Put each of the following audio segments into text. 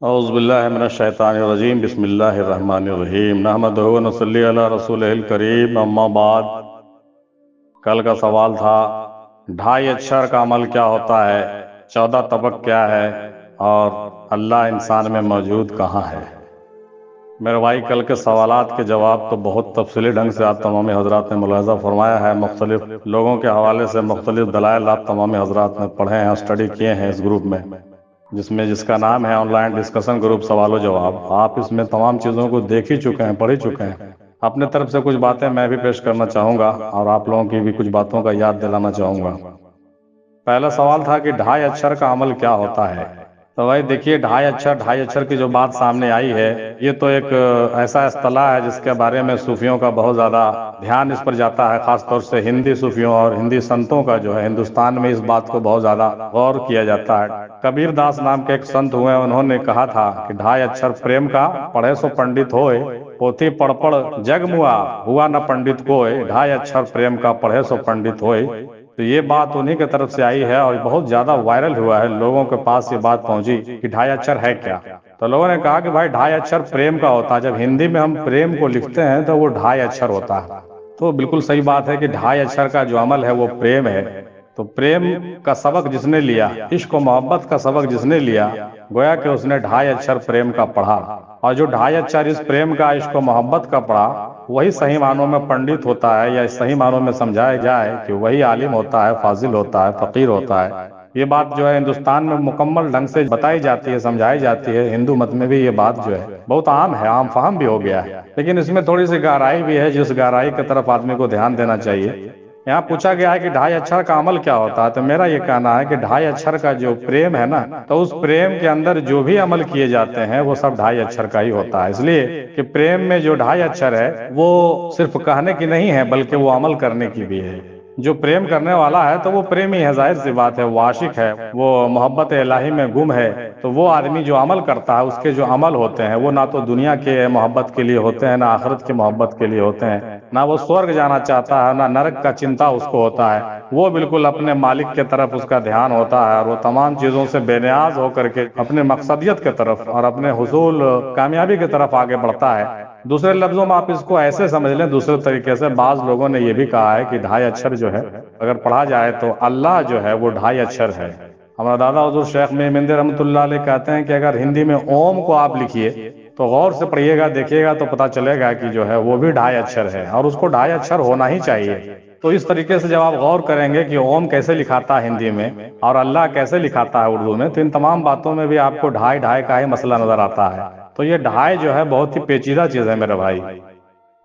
اعوذ باللہ من الشیطان الرجیم بسم اللہ الرحمن الرحیم نحمدہ و نصلی علی رسولہ الکریم اما بعد۔ کل کا سوال تھا 2.5 اچھر کا عمل کیا ہوتا ہے، 14 طبق کیا ہے، اور اللہ انسان میں موجود کہاں ہے۔ میرے بھائی، کل کے سوالات کے جواب تو بہت تفصیلی ڈھنگ سے آپ تمام حضرات نے ملاحظہ فرمایا ہے۔ مختلف لوگوں کے حوالے سے مختلف دلائل آپ تمام حضرات نے پڑھے ہیں، اسٹڈی کیے ہیں اس گروپ میں، جس کا نام ہے آن لائن ڈسکشن گروپ سوال و جواب۔ آپ اس میں تمام چیزوں کو دیکھ ہی چکے ہیں، پڑھ ہی چکے ہیں۔ اپنے طرف سے کچھ باتیں میں بھی پیش کرنا چاہوں گا اور آپ لوگوں کی بھی کچھ باتوں کا یاد دلانا چاہوں گا۔ پہلا سوال تھا کہ 2.5 اچھر کا عمل کیا ہوتا ہے۔ تو بھائی دیکھیے، 2.5 اچھر کی جو بات سامنے آئی ہے، یہ تو ایک ایسا اصطلاح ہے جس کے بارے میں صوفیوں کا بہت زیادہ دھیان اس پر جاتا ہے، خاص طور سے ہندی صوفیوں اور ہندی سنتوں کا جو ہے ہندوستان میں اس بات کو بہت زیادہ غور کیا جاتا ہے۔ کبیر داس نام کے ایک سنت ہوئے، انہوں نے کہا تھا کہ 2.5 اچھر پریم کا پڑھے سو پنڈت ہوئے، پوتھی پڑھ پڑھ جگ موا ہوا نہ پنڈت کوئے، 2.5 اچھر پریم کا پڑھے سو پنڈت ہوئے۔ تو یہ بات انہی کی طرف سے آئی ہے اور بہت زیادہ وائرل ہوا ہے، لوگوں کے پاس یہ بات پہنچی کہ 2.5 اچھر ہے کیا۔ تو لوگوں نے کہا کہ بھائی 2.5 اچھر پریم کا ہوتا ہے، جب ہندی میں ہم پریم کو لکھتے ہیں تو وہ 2.5 اچھر ہوتا ہے۔ تو بالکل صحیح بات ہے کہ 2.5 اچھر کا جو عمل ہے وہ پریم ہے۔ تو پریم کا سبق جس نے لیا، عشق و محبت کا سبق جس نے لیا، گویا کہ اس نے 2.5 اچھر پریم کا پڑھا، اور جو 2.5 اچھر اس پریم کا، عشق و محبت کا پڑھا، وہی صحیح معنوں میں پنڈت ہوتا ہے، یا صحیح معنوں میں سمجھایا جائے کہ وہی عالم ہوتا ہے، فاضل ہوتا ہے، فقیر ہوتا ہے۔ یہ بات جو ہے ہندوستان میں مکمل ڈھنگ سے بتائی جاتی ہے، سمجھائی جاتی ہے۔ ہندو مت میں بھی یہ بات جو ہے بہت عام ہے، عام فہم بھی ہو گیا ہے، لیکن اس میں تھوڑی سی گہرائی بھی ہے، جس گہرائی کی طرف آدمی کو دھیان دینا چاہیے۔ یہاں پوچھا گیا ہے کہ 2.5 اچھر کا عمل کیا ہوتا ہے، تو میرا یہ کہنا ہے کہ 2.5 اچھر کا جو پریم ہے نا، تو اس پریم کے اندر جو بھی عمل کیے جاتے ہیں وہ سب 2.5 اچھر کا ہی ہوتا ہے، اس لیے کہ پریم میں جو 2.5 اچھر ہے وہ صرف کہنے کی نہیں ہے بلکہ وہ عمل کرنے کی بھی ہے۔ جو پریم کرنے والا ہے تو وہ پریمی ہے، ظاہر سی بات ہے، وہ عاشق ہے، وہ محبت الہی میں گم ہے۔ تو وہ آدمی جو عمل کرتا ہے، اس کے جو عمل ہوتے ہیں وہ نہ تو دنیا کے محبت کے لیے ہوتے ہیں، نہ آخرت کے محبت کے لیے ہوتے ہیں، نہ وہ سورگ جانا چاہتا ہے، نہ نرک کا چنتا اس کو ہوتا ہے۔ وہ بالکل اپنے مالک کے طرف اس کا دھیان ہوتا ہے، اور وہ تمام چیزوں سے بے نیاز ہو کر کے اپنے مقصدیت کے طرف اور اپنے حصول کامیابی کی طرف آگے بڑھتا ہے۔ دوسرے لفظوں میں آپ اس کو ایسے سمجھ لیں، دوسرے طریقے سے بعض لوگوں نے یہ بھی کہا ہے کہ 2.5 اچھر جو ہے اگر پڑھا جائے تو اللہ جو ہے وہ 2.5 اچھر ہے۔ ہمارا دادا حضور شیخ مہر رحمۃ اللہ علیہ کہتے ہیں کہ اگر ہندی میں اوم کو آپ لکھیے تو غور سے پڑھیے گا، دیکھیے گا تو پتا چلے گا کہ جو ہے وہ بھی 2.5 اچھر ہے، اور اس کو 2.5 اچھر ہونا ہی چاہیے۔ تو اس طریقے سے جب آپ غور کریں گے کہ اوم کیسے لکھاتا ہے ہندی میں اور اللہ کیسے لکھاتا ہے اردو میں، تو ان تمام باتوں میں بھی آپ کو 2.5 کا ہی مسئلہ نظر آتا ہے۔ تو یہ 2.5 جو ہے بہت ہی پیچیدہ چیز ہے میرے بھائی۔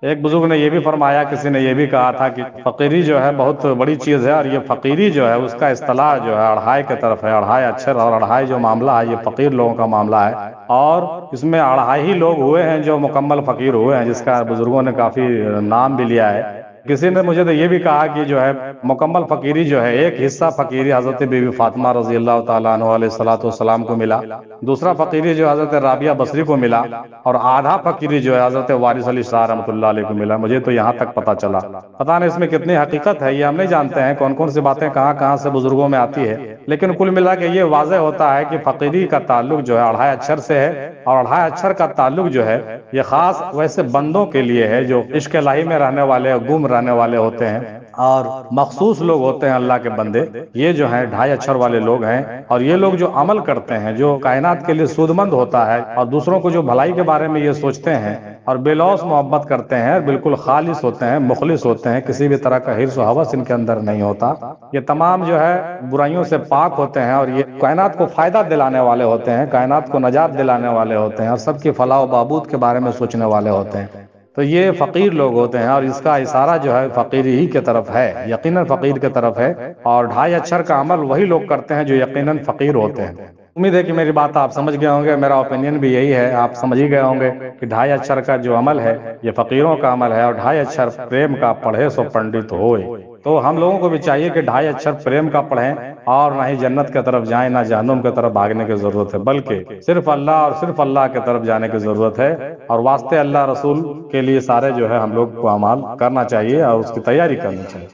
ایک بزرگ نے یہ بھی فرمایا، کسی نے یہ بھی کہا تھا کہ فقیری جو ہے بہت بڑی چیز ہے، اور یہ فقیری جو ہے اس کا اصطلاح جو ہے 2.5 کی طرف ہے۔ 2.5 اچھر اور 2.5 جو معاملہ ہے، یہ فقیر لوگوں کا معاملہ ہے، اور اس میں 2.5 ہی لوگ ہوئے ہیں جو مکمل فقیر ہوئے ہیں، جس کا بزرگوں نے کافی نام بھی لیا ہے۔ کسی نے مجھے تو یہ بھی کہا کہ جو ہے مکمل فقیری جو ہے، ایک حصہ فقیری حضرت بی بی فاطمہ رضی اللہ تعالیٰ عنہ علیہ الصلوۃ والسلام کو ملا، دوسرا فقیری جو حضرت رابعہ بصری کو ملا، اور آدھا فقیری جو ہے حضرت وارث علی شاہ رحمۃ اللہ علیہ کو ملا۔ مجھے تو یہاں تک پتا چلا، پتہ نہیں اس میں کتنی حقیقت ہے، یہ ہم نہیں جانتے ہیں، کون کون سی باتیں کہاں کہاں سے بزرگوں میں آتی ہے، لیکن کل ملا کے یہ واضح ہوتا ہے کہ فقیری کا تعلق جو ہے 2.5 اچھر سے ہے، اور 2.5 اچھر کا تعلق جو ہے یہ خاص ویسے بندوں کے لیے ہے جو عشق الہی میں رہنے والے، گم رہنے والے ہوتے ہیں، اور مخصوص لوگ ہوتے ہیں اللہ کے بندے، یہ جو ہیں 2.5 اچھر والے لوگ ہیں۔ اور یہ لوگ جو عمل کرتے ہیں، جو کائنات کے لیے سود مند ہوتا ہے اور دوسروں کو جو بھلائی کے بارے میں یہ سوچتے ہیں اور بے لوث محبت کرتے ہیں، بالکل خالص ہوتے ہیں، مخلص ہوتے ہیں، کسی بھی طرح کا حرص و ہوس ان کے اندر نہیں ہوتا، یہ تمام جو ہے برائیوں سے پاک ہوتے ہیں، اور یہ کائنات کو فائدہ دلانے والے ہوتے ہیں، کائنات کو نجات دلانے والے ہوتے ہیں، اور سب کی فلاح و بہبود کے بارے میں سوچنے والے ہوتے ہیں۔ تو یہ فقیر لوگ ہوتے ہیں، اور اس کا اشارہ جو ہے فقیری ہی کی طرف ہے، یقیناً فقیر کی طرف ہے، اور 2.5 اچھر کا عمل وہی لوگ کرتے ہیں جو یقیناً فقیر ہوتے ہیں۔ امید ہے کہ میری بات آپ سمجھ گئے ہوں گے، میرا اوپینین بھی یہی ہے، آپ سمجھ ہی گئے ہوں گے کہ 2.5 اچھر کا جو عمل ہے یہ فقیروں کا عمل ہے، اور 2.5 اچھر پریم کا پڑھے سو پنڈت ہوئے۔ تو ہم لوگوں کو بھی چاہیے کہ 2.5 اچھر پریم کا پڑھیں، اور نہ ہی جنت کی طرف جائیں، نہ جہنم کی طرف بھاگنے کی ضرورت ہے، بلکہ صرف اللہ اور صرف اللہ کی طرف جانے کی ضرورت ہے، اور واسطے اللہ رسول کے لیے سارے جو ہے ہم لوگ کو اعمال کرنا چاہیے اور اس کی تیاری کرنی چاہیے۔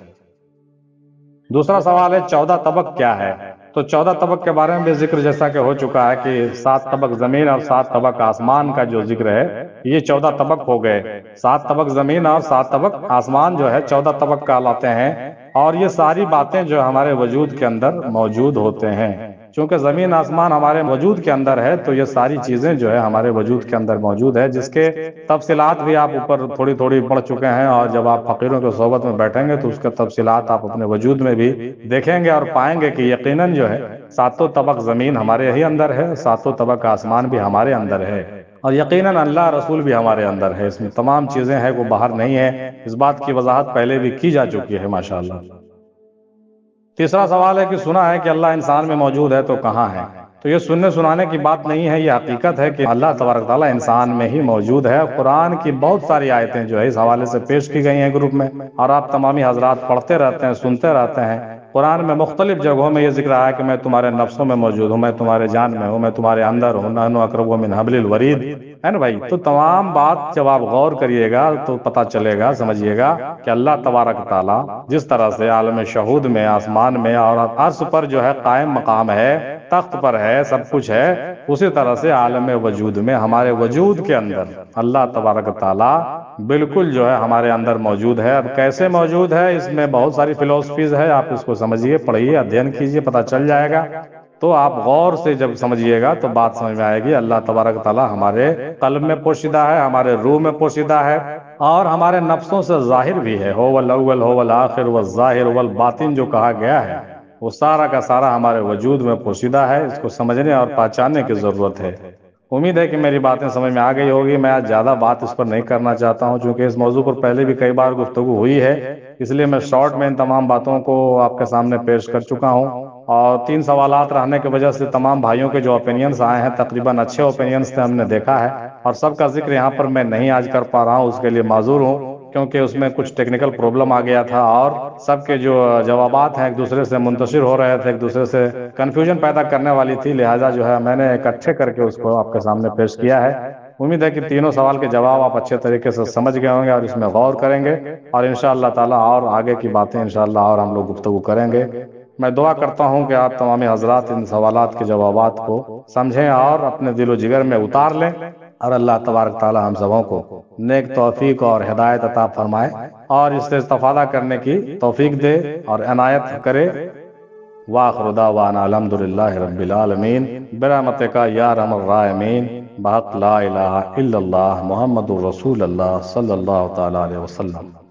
دوسرا سوال ہے 14 طبق کیا ہے۔ تو 14 طبق کے بارے میں بھی ذکر جیسا کہ ہو چکا ہے کہ 7 طبق زمین اور 7 طبق آسمان کا جو ذکر ہے یہ 14 طبق ہو گئے. 7 طبق زمین اور 7 طبق آسمان جو ہے 14 طبق کہلاتے ہیں. اور یہ ساری باتیں جو ہمارے وجود کے اندر موجود ہوتے ہیں. چونکہ زمین آسمان ہمارے وجود کے اندر ہے تو یہ ساری چیزیں جو ہے ہمارے وجود کے اندر موجود ہے، جس کے تفصیلات بھی آپ اوپر تھوڑی تھوڑی پڑھ چکے ہیں. اور جب آپ فقیروں کے صحبت میں بیٹھیں گے تو اس کے تفصیلات آپ اپنے وجود میں بھی دیکھیں گے اور پائیں گے کہ یقیناً جو ہے 7 طبق زمین ہمارے ہی اندر ہے، 7 طبق آسمان بھی ہمارے اندر ہے، اور یقیناً اللہ رسول بھی ہمارے اندر ہے. اس میں تمام چیزیں ہیں وہ باہر نہیں ہے. اس بات کی وضاحت پہلے بھی کی جا چکی ہے ماشاءاللہ. تیسرا سوال ہے کہ سنا ہے کہ اللہ انسان میں موجود ہے تو کہاں ہے؟ تو یہ سننے سنانے کی بات نہیں ہے، یہ حقیقت ہے کہ اللہ تبارک تعالیٰ انسان میں ہی موجود ہے. قرآن کی بہت ساری آیتیں جو ہے اس حوالے سے پیش کی گئی ہیں گروپ میں، اور آپ تمامی حضرات پڑھتے رہتے ہیں، سنتے رہتے ہیں. قرآن میں مختلف جگہوں میں یہ ذکر آیا کہ میں تمہارے نفسوں میں موجود ہوں، میں تمہارے جان میں ہوں، میں تمہارے اندر ہوں. نحن اقرب من حبل الورید، ہے نا بھائی؟ تو تمام بات جب آپ غور کریے گا تو پتہ چلے گا، سمجھیے گا کہ اللہ تبارک تعالیٰ جس طرح سے عالم شہود میں، آسمان میں اور عرش پر جو ہے قائم مقام ہے، تخت پر ہے، سب کچھ ہے، اسی طرح سے عالم وجود میں ہمارے وجود کے اندر اللہ تبارک تعالیٰ بالکل جو ہے ہمارے اندر موجود ہے. اب کیسے موجود ہے، اس میں بہت ساری فلسفیز ہے، آپ اس کو سمجھیے، پڑھیے، ادھین کیجیے، پتہ چل جائے گا. تو آپ غور سے جب سمجھیے گا تو بات سمجھ میں آئے گی. اللہ تبارک تعالیٰ ہمارے قلب میں پوشیدہ ہے، ہمارے روح میں پوشیدہ ہے، اور ہمارے نفسوں سے ظاہر بھی ہے. هو الاول هو الاخر والظاہر والباطن جو کہا گیا ہے وہ سارا کا سارا ہمارے وجود میں پوشیدہ ہے. اس کو سمجھنے اور پہچاننے کی ضرورت ہے. امید ہے کہ میری باتیں سمجھ میں آ گئی ہوگی. میں آج زیادہ بات اس پر نہیں کرنا چاہتا ہوں چونکہ اس موضوع پر پہلے بھی کئی بار گفتگو ہوئی ہے، اس لیے میں شارٹ میں ان تمام باتوں کو آپ کے سامنے پیش کر چکا ہوں. اور 3 سوالات رہنے کی وجہ سے تمام بھائیوں کے جو اوپینینز آئے ہیں تقریباً اچھے اوپینینز تھے، ہم نے دیکھا ہے، اور سب کا ذکر یہاں پر میں نہیں آج کر پا رہا ہوں، اس کے لیے معذور ہوں کیونکہ اس میں کچھ ٹیکنیکل پرابلم آ گیا تھا، اور سب کے جو جوابات ہیں ایک دوسرے سے منتشر ہو رہے تھے، ایک دوسرے سے کنفیوژن پیدا کرنے والی تھی، لہٰذا جو ہے میں نے اکٹھے کر کے اس کو آپ کے سامنے پیش کیا ہے. امید ہے کہ تینوں سوال کے جواب آپ اچھے طریقے سے سمجھ گئے ہوں گے اور اس میں غور کریں گے، اور انشاءاللہ تعالی اور آگے کی باتیں انشاءاللہ اور ہم لوگ گفتگو کریں گے. میں دعا کرتا ہوں کہ آپ تمام حضرات ان سوالات کے جوابات کو سمجھیں اور اپنے دل و جگر میں اتار لیں، اور اللہ تبارک تعالی ہم سبوں کو نیک توفیق اور ہدایت عطا فرمائے اور اس سے استفادہ کرنے کی توفیق دے اور عنایت کرے. وآخر دعوانا الحمدللہ رب العالمین برحمتک یا ارحم الراحمین بحق لا الہ الا اللہ محمد الرسول اللہ صلی اللہ تعالی علیہ وسلم.